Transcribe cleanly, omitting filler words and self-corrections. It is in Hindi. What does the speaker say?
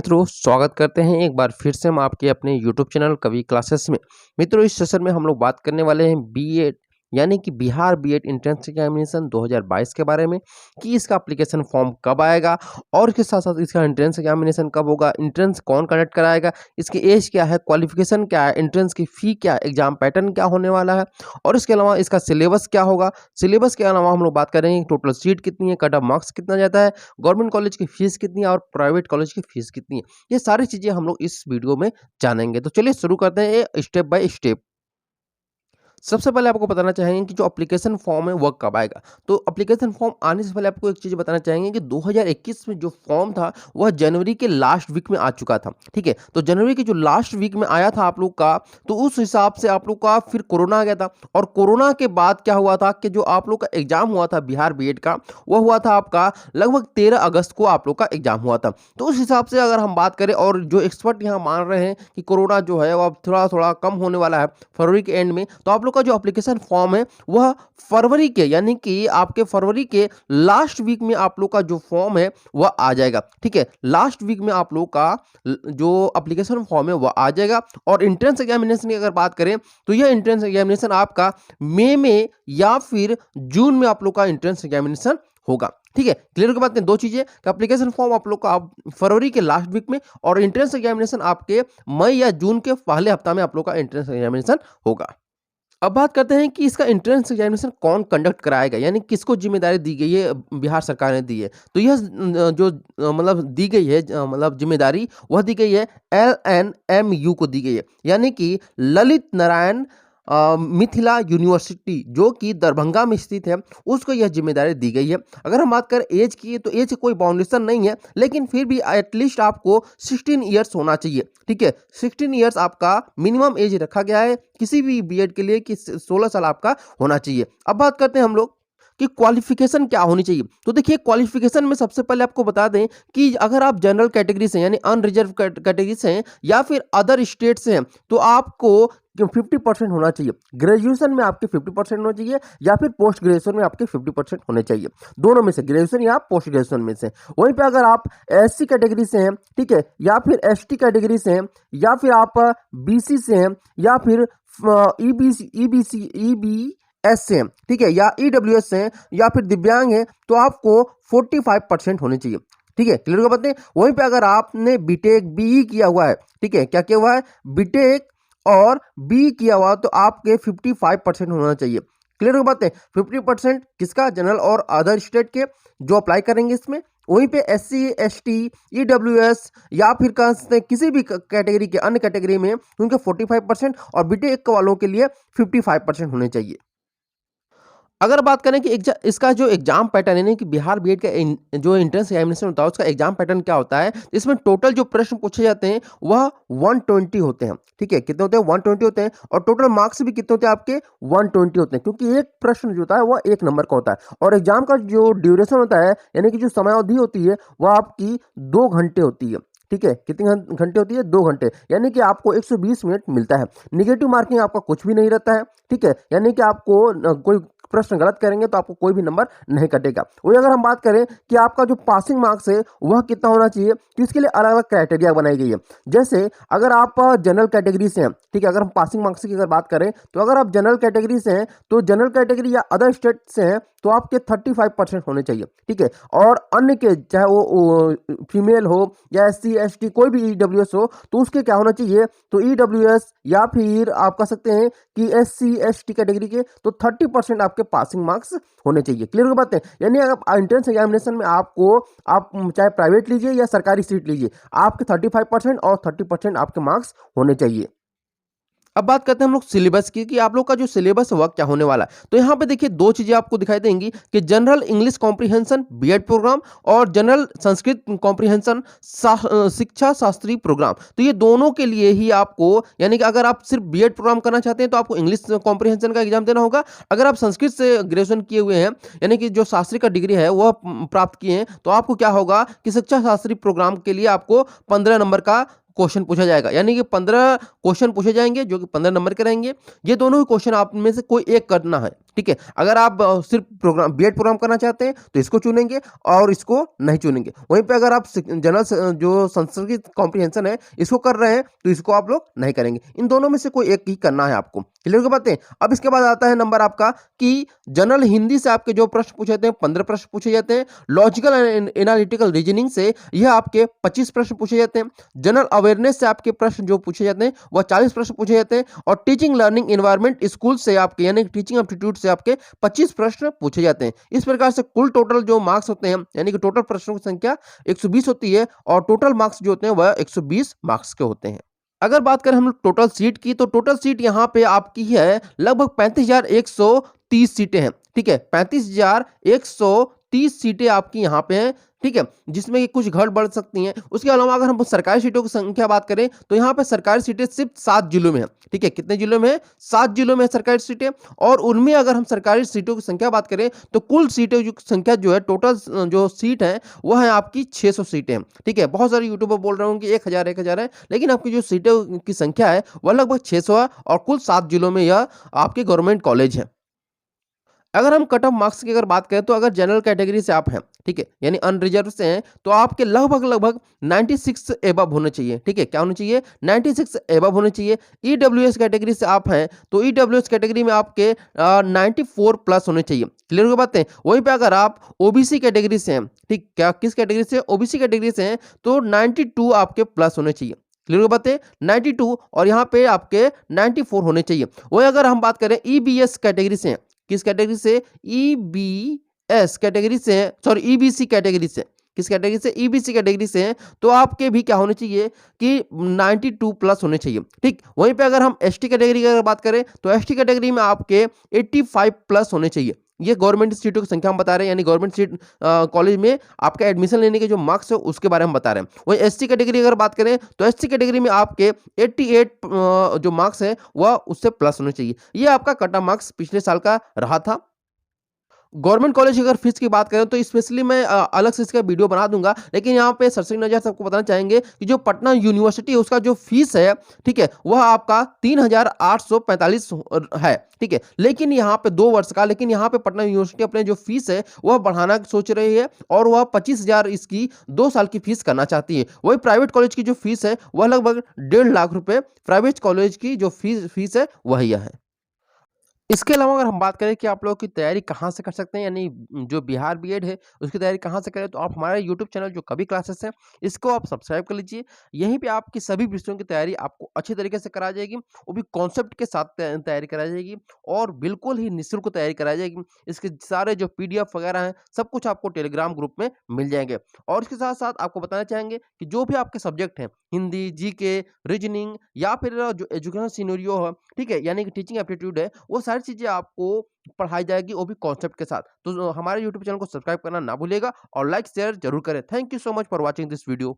मित्रों स्वागत करते हैं एक बार फिर से हम आपके अपने यूट्यूब चैनल कवि क्लासेस में। मित्रों इस सेशन में हम लोग बात करने वाले हैं बीएड यानी कि बिहार बीएड एंट्रेंस एग्जामिनेशन 2022 के बारे में कि इसका एप्लीकेशन फॉर्म कब आएगा और इसके साथ साथ इसका एंट्रेंस एग्जामिनेशन कब होगा, एंट्रेंस कौन कंडक्ट कराएगा, इसकी एज क्या है, क्वालिफिकेशन क्या है, एंट्रेंस की फ़ी क्या है, एग्जाम पैटर्न क्या होने वाला है और इसके अलावा इसका सिलेबस क्या होगा। सिलेबस के अलावा हम लोग बात करेंगे टोटल सीट कितनी है, कट ऑफ मार्क्स कितना जाता है, गवर्नमेंट कॉलेज की फीस कितनी है और प्राइवेट कॉलेज की फीस कितनी है। ये सारी चीज़ें हम लोग इस वीडियो में जानेंगे। तो चलिए शुरू करते हैं ये स्टेप बाय स्टेप। सबसे पहले आपको बताना चाहेंगे कि जो एप्लीकेशन फॉर्म है वह कब आएगा। तो एप्लीकेशन फॉर्म आने से पहले आपको एक चीज़ बताना चाहेंगे कि 2021 में जो फॉर्म था वह जनवरी के लास्ट वीक में आ चुका था। ठीक है, तो जनवरी के जो लास्ट वीक में आया था आप लोग का, तो उस हिसाब से आप लोग का फिर कोरोना आ गया था और कोरोना के बाद क्या हुआ था कि जो आप लोग का एग्जाम हुआ था बिहार बीएड का, वह हुआ था आपका लगभग 13 अगस्त को आप लोग का एग्जाम हुआ था। तो उस हिसाब से अगर हम बात करें और जो एक्सपर्ट यहाँ मान रहे हैं कि कोरोना जो है वह थोड़ा थोड़ा कम होने वाला है फरवरी के एंड में, तो आप लोग का जो एप्लीकेशन फॉर्म है वह फरवरी के यानी कि आपके फरवरी के लास्ट वीक में आप लोग का जो फॉर्म है वह आ जाएगा। ठीक है, लास्ट वीक में आप लोग का जो एप्लीकेशन फॉर्म है वह आ जाएगा। और एंट्रेंस एग्जामिनेशन की अगर बात करें तो यह एंट्रेंस एग्जामिनेशन आपका मई में या फिर जून में आप लोग का एंट्रेंस एग्जामिनेशन होगा। ठीक है, क्लियर की बात है। दो चीजें, एप्लीकेशन फॉर्म आप लोग का फरवरी के लास्ट वीक में और एंट्रेंस एग्जामिनेशन आपके मई या जून के पहले हफ्ता में आप लोग का एंट्रेंस एग्जामिनेशन होगा। अब बात करते हैं कि इसका एंट्रेंस एग्जामिनेशन कौन कंडक्ट कराएगा, यानी किसको जिम्मेदारी दी गई है, बिहार सरकार ने दी है। तो यह जो मतलब दी गई है मतलब जिम्मेदारी वह दी गई है LNMU को दी गई है, यानी कि ललित नारायण मिथिला यूनिवर्सिटी जो कि दरभंगा में स्थित है, उसको यह जिम्मेदारी दी गई है। अगर हम बात करें एज की तो एज कोई बाउंडेशन नहीं है, लेकिन फिर भी एटलीस्ट आपको 16 ईयर्स होना चाहिए। ठीक है, 16 ईयर्स आपका मिनिमम एज रखा गया है किसी भी बीएड के लिए कि 16 साल आपका होना चाहिए। अब बात करते हैं हम लोग कि क्वालिफिकेशन क्या होनी चाहिए। तो देखिए क्वालिफिकेशन में सबसे पहले आपको बता दें कि अगर आप जनरल कैटेगरी से यानी अनरिजर्व कैटेगरी से हैं या फिर अदर स्टेट से हैं तो आपको 50% होना चाहिए। ग्रेजुएशन में आपके 50% होना चाहिए या फिर पोस्ट ग्रेजुएशन में आपके 50% होने चाहिए, दोनों में से, ग्रेजुएशन या पोस्ट ग्रेजुएशन में से। वहीं पे अगर आप एससी कैटेगरी से हैं, ठीक है, या फिर एसटी कैटेगरी से हैं या फिर आप बीसी से हैं या फिर ईबीएस से, ठीक है, या ईडब्ल्यूएस से या फिर दिव्यांग है तो आपको 45% होने चाहिए। ठीक है, क्लियर हो बात है। वहीं पे अगर आपने बीटेक बीई किया हुआ है, ठीक है, क्या किया हुआ है, बीटेक और बी किया हुआ, तो आपके 55% होना चाहिए। क्लियर हो बात है। 50% किसका, जनरल और अदर स्टेट के जो अप्लाई करेंगे इसमें। वहीं पे एससी एसटी ईडब्ल्यूएस या फिर किसी भी कैटेगरी के अन्य कैटेगरी में उनके 45% और बीटेक वालों के लिए 55% होने चाहिए। अगर बात करें कि इसका जो एग्जाम पैटर्न है कि बिहार बीएड का जो एंट्रेंस एग्जामिनेशन होता है उसका एग्जाम पैटर्न क्या होता है, इसमें टोटल जो प्रश्न पूछे जाते हैं वह 120 होते हैं। ठीक है, कितने होते हैं, 120 होते हैं। और टोटल मार्क्स भी कितने होते हैं आपके, 120 होते हैं, क्योंकि एक प्रश्न जो होता है वह 1 नंबर का होता है। और एग्जाम का जो ड्यूरेशन होता है यानी कि जो समयावधि होती है वह आपकी 2 घंटे होती है। ठीक है, कितने घंटे होती है, 2 घंटे, यानी कि आपको 120 मिनट मिलता है। निगेटिव मार्किंग आपका कुछ भी नहीं रहता है। ठीक है, यानी कि आपको कोई प्रश्न गलत करेंगे तो आपको कोई भी नंबर नहीं कटेगा। वही अगर हम बात करें कि आपका जो पासिंग मार्क्स है वह कितना होना चाहिए, तो इसके लिए अलग अलग क्राइटेरिया बनाई गई है। जैसे अगर आप जनरल कैटेगरी से हैं, ठीक है, अगर हम पासिंग मार्क्स की अगर बात करें तो अगर आप जनरल कैटेगरी से हैं तो जनरल कैटेगरी या अदर स्टेट से हैं तो आपके 35% होने चाहिए। ठीक है, और अन्य के चाहे वो फीमेल हो या एससी एसटी कोई भी ईडब्ल्यूएस हो तो उसके क्या होना चाहिए, तो ईडब्ल्यूएस या फिर आप कह सकते हैं कि एससी एसटी कैटेगरी के तो 30% आपके पासिंग मार्क्स होने चाहिए। क्लियर हो बात है। यानी अगर एंट्रेंस एग्जामिनेशन में आपको आप चाहे प्राइवेट लीजिए या सरकारी सीट लीजिए, आपके 35% और 30% आपके मार्क्स होने चाहिए। अब बात करते हैं हम लोग सिलेबस की कि आप लोग का जो सिलेबस है वह क्या होने वाला है। तो यहाँ पे देखिए 2 चीजें आपको दिखाई देंगी कि general English comprehension BEd program और general Sanskrit comprehension Shiksha Shastri programme. तो ये दोनों के लिए ही आपको, यानी कि अगर आप सिर्फ बीएड प्रोग्राम करना चाहते हैं तो आपको इंग्लिश कॉम्प्रिहेंशन का एग्जाम देना होगा। अगर आप संस्कृत से ग्रेजुएशन किए हुए हैं यानी कि जो शास्त्री का डिग्री है वह प्राप्त किए हैं तो आपको क्या होगा कि शिक्षा शास्त्री प्रोग्राम के लिए आपको 15 नंबर का क्वेश्चन पूछा जाएगा, यानी कि 15 क्वेश्चन पूछे जाएंगे जो कि 15 नंबर के रहेंगे। ये दोनों ही क्वेश्चन आप में से कोई एक करना है, ठीक है। अगर आप सिर्फ प्रोग्राम बीएड प्रोग्राम करना चाहते हैं तो इसको चुनेंगे और इसको नहीं चुनेंगे। वहीं पे अगर आप जनरल जो संस्कृत कॉम्प्रिहेंशन है इसको कर रहे हैं तो इसको आप लोग नहीं करेंगे। इन दोनों में से कोई एक ही करना है आपको। क्लियर की बातें। अब इसके बाद आता है नंबर आपका कि जनरल हिंदी से आपके जो प्रश्न पूछे जाते हैं 15 प्रश्न पूछे जाते हैं। लॉजिकल एंड एनालिटिकल रीजनिंग से यह आपके 25 प्रश्न पूछे जाते हैं। जनरल अवेयरनेस से आपके प्रश्न जो पूछे जाते हैं वह 40 प्रश्न पूछे जाते हैं। और टीचिंग लर्निंग एनवायरनमेंट स्कूल से आपके यानी टीचिंग एप्टीट्यूड से आपके 25 प्रश्न पूछे जाते हैं। इस प्रकार से कुल टोटल जो मार्क्स होते हैं यानी कि टोटल प्रश्नों की संख्या 120 होती है और टोटल मार्क्स जो होते हैं वह 120 मार्क्स के होते हैं। अगर बात करें हम लोग टोटल सीट की तो टोटल सीट यहाँ पे आपकी है लगभग 35,130 सीटें हैं, ठीक है। 35,130 सीटें आपकी यहाँ पे हैं, ठीक है, जिसमें कि कुछ घट बढ़ सकती हैं। उसके अलावा अगर हम सरकारी सीटों की संख्या बात करें तो यहाँ पे सरकारी सीटें सिर्फ 7 जिलों में है, ठीक है। कितने जिलों में है? 7 जिलों में सरकारी सीटें। और उनमें अगर हम सरकारी सीटों की संख्या बात करें तो कुल सीटों की संख्या जो है टोटल जो सीट है वह है आपकी 600 सीटें, ठीक है। बहुत सारे यूट्यूबर बोल रहे होंगे कि 1000 है, लेकिन आपकी जो सीटों की संख्या है वह लगभग 600 है और कुल 7 जिलों में यह आपके गवर्नमेंट कॉलेज है। अगर हम कट ऑफ मार्क्स की अगर बात करें तो अगर जनरल कैटेगरी से आप हैं, ठीक है, यानी अनरिजर्व से हैं तो आपके लगभग 96 एबव होने चाहिए, ठीक है। क्या होने चाहिए? 96 एबव होने चाहिए। ईडब्ल्यूएस कैटेगरी से आप हैं तो ईडब्ल्यूएस कैटेगरी में आपके 94 प्लस होने चाहिए। क्लियर हो बातें? वहीं पे अगर आप ओबीसी कैटेगरी से हैं, ठीक, क्या किस कैटेगरी से? ओबीसी कैटेगरी से हैं तो 92 आपके प्लस होने चाहिए। क्लियर हो बातें? 92 और यहाँ पे आपके 94 होने चाहिए। वही अगर हम बात करें ईबीएस कैटेगरी से हैं, किस कैटेगरी से? ईबीएस कैटेगरी से है, सॉरी ईबीसी कैटेगरी से। किस कैटेगरी से? ईबीसी कैटेगरी से हैं तो आपके भी क्या होने चाहिए कि 92 प्लस होने चाहिए, ठीक। वहीं पे अगर हम एसटी कैटेगरी की अगर बात करें तो एसटी कैटेगरी में आपके 85 प्लस होने चाहिए। ये गवर्नमेंट सीटों की संख्या हम बता रहे हैं, यानी गवर्नमेंट सीट कॉलेज में आपका एडमिशन लेने के जो मार्क्स है उसके बारे में बता रहे हैं। वही एससी कैटेगरी अगर बात करें तो एससी कैटेगरी में आपके 88 जो मार्क्स है वह उससे प्लस होने चाहिए। ये आपका कट ऑफ मार्क्स पिछले साल का रहा था। गवर्नमेंट कॉलेज की अगर फीस की बात करें तो स्पेशली मैं अलग से इसका वीडियो बना दूंगा, लेकिन यहाँ पे सरसरी नजर सबको बताना चाहेंगे कि जो पटना यूनिवर्सिटी है उसका जो फीस है, ठीक है, वह आपका 3,845 है, ठीक है। लेकिन यहाँ पे 2 वर्ष का, लेकिन यहाँ पे पटना यूनिवर्सिटी अपने जो फीस है वह बढ़ाना सोच रही है और वह 25,000 इसकी 2 साल की फीस करना चाहती है। वही प्राइवेट कॉलेज की जो फीस है वह लगभग 1.5 लाख रुपए प्राइवेट कॉलेज की जो फीस है वही है। इसके अलावा अगर हम बात करें कि आप लोग की तैयारी कहाँ से कर सकते हैं, यानी जो बिहार बीएड है उसकी तैयारी कहाँ से करें, तो आप हमारे यूट्यूब चैनल जो कभी क्लासेस है इसको आप सब्सक्राइब कर लीजिए। यहीं पे आपकी सभी विषयों की तैयारी आपको अच्छे तरीके से कराई जाएगी, वो भी कॉन्सेप्ट के साथ तैयारी कराई जाएगी और बिल्कुल ही निःशुल्क तैयारी कराई जाएगी। इसके सारे जो पीडीएफ वगैरह हैं सब कुछ आपको टेलीग्राम ग्रुप में मिल जाएंगे। और इसके साथ साथ आपको बताना चाहेंगे कि जो भी आपके सब्जेक्ट हैं, हिंदी, जीके, रीजनिंग या फिर जो एजुकेशन सिनेरियो है, ठीक है, यानी कि टीचिंग एप्टीट्यूड है, वो सारी चीजें आपको पढ़ाई जाएगी, वो भी कॉन्सेप्ट के साथ। तो हमारे यूट्यूब चैनल को सब्सक्राइब करना ना भूलिएगा और लाइक शेयर जरूर करें। Thank you so much for watching this video.